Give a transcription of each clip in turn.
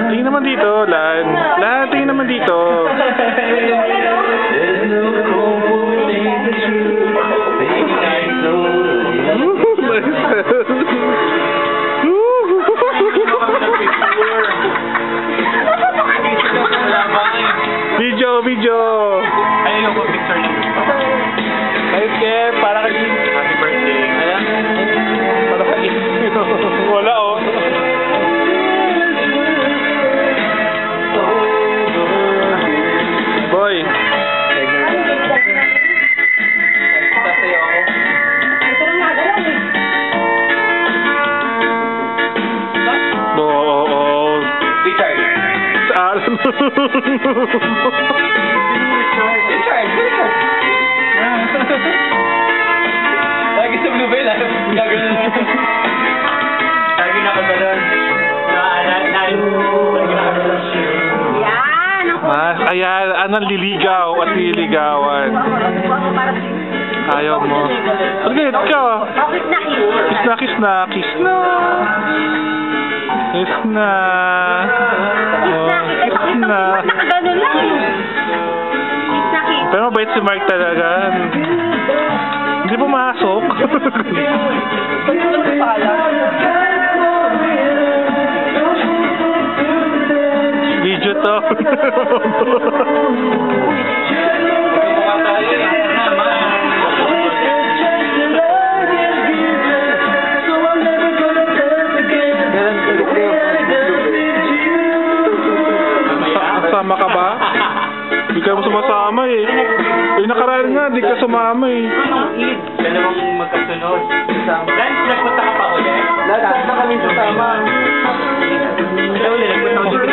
Tingin naman dito, Lan. Lan, tingin naman dito. Video. Ayun yung picture niya. Ayos, Kev. Para kay... Happy birthday. Ayan. Para kay... Wala, oh. Boy. Oo. Richard. Lagi sa Blue Bell, gagawin na. Lagi na kagalan. Ayan, anong liligaw at liligawan. Ayaw mo. Sige, ka. Kiss na. Kiss na. Pero mabait si Mark talaga. Hindi pumasok. Video to. Sama ka ba? Hindi ka mo sumasama eh. Nakaraan nga, hindi ka sumama eh. Dalawang magkasunod. Lance, nagpunta ka pa ulit? Lance, na kami sasama.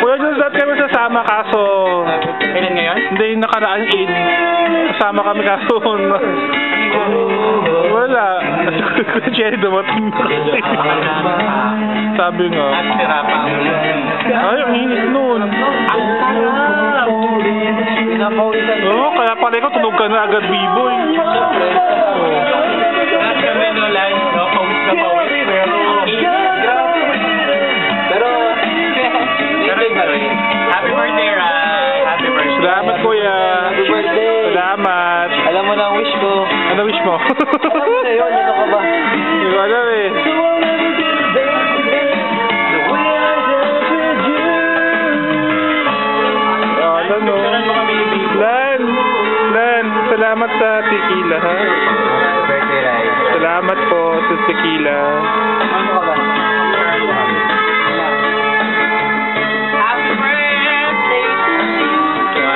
Kuya Jules, dati kami sasama kaso... Kailan ngayon? Hindi, nakaraan in. Kasama kami kaso... Wala. Cherry dumating na kasi. Sabi nga. Ay, ang init nun. Oo, kaya pala ikaw tunog ka na agad, B-boy. Lahat kami no, Lance, no? Pawis na pawis. Pero, happy birthday, Rai. Happy birthday. Salamat, kuya. Happy birthday. Salamat. Alam mo na ang wish ko. Ano wish mo? Alam mo na yun, ano ka ba? Hindi ko alam eh. Lan, salamat sa tequila, ha? Birthday, Rai. Salamat po sa tequila. Ano ka ba? Happy birthday!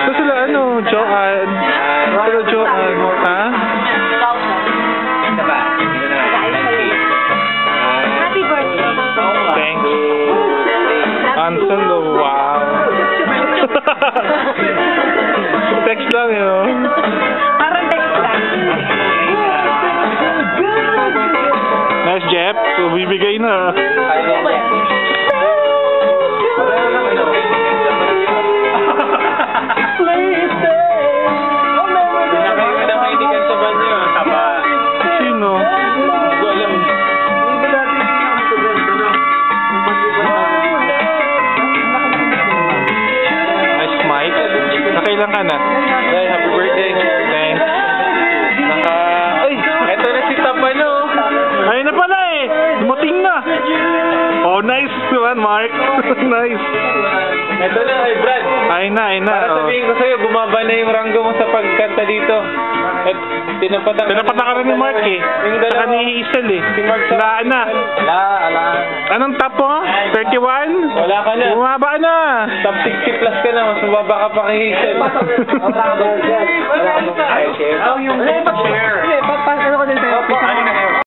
So sila ano, Joanne? Sila Joanne, ha? Ito ba? Happy birthday. Thanks. Anson, wow. Text lang yun. Parang text lang. Nice, Jeff. So, bibigay na. Sino? Nice, Mike. Nakailan ka na? Hey, happy birthday. Thanks. Ay, eto na si Tapano. Ayun na pala eh. Dumating na. Oh, nice naman, Mark. Nice. Eto na, ay Brad. Ayun na. Para Oh. sabihin ko sa'yo, bumaba na yung ranggo mo sa pagkanta dito. At tinapatan Pinapata ka rin ni Mark eh. Yung Saka dalawa. ni Hazel eh. Si Mark sa... Wala na. Ala. Anong top mo? 31? Wala ka na. Bumaba na. Top 60 plus ka na, mas mababa ka pa kay Hazel. Wala ka ba? Wala ka ba? Share? Oh, yung share. Ano ko din sa'yo?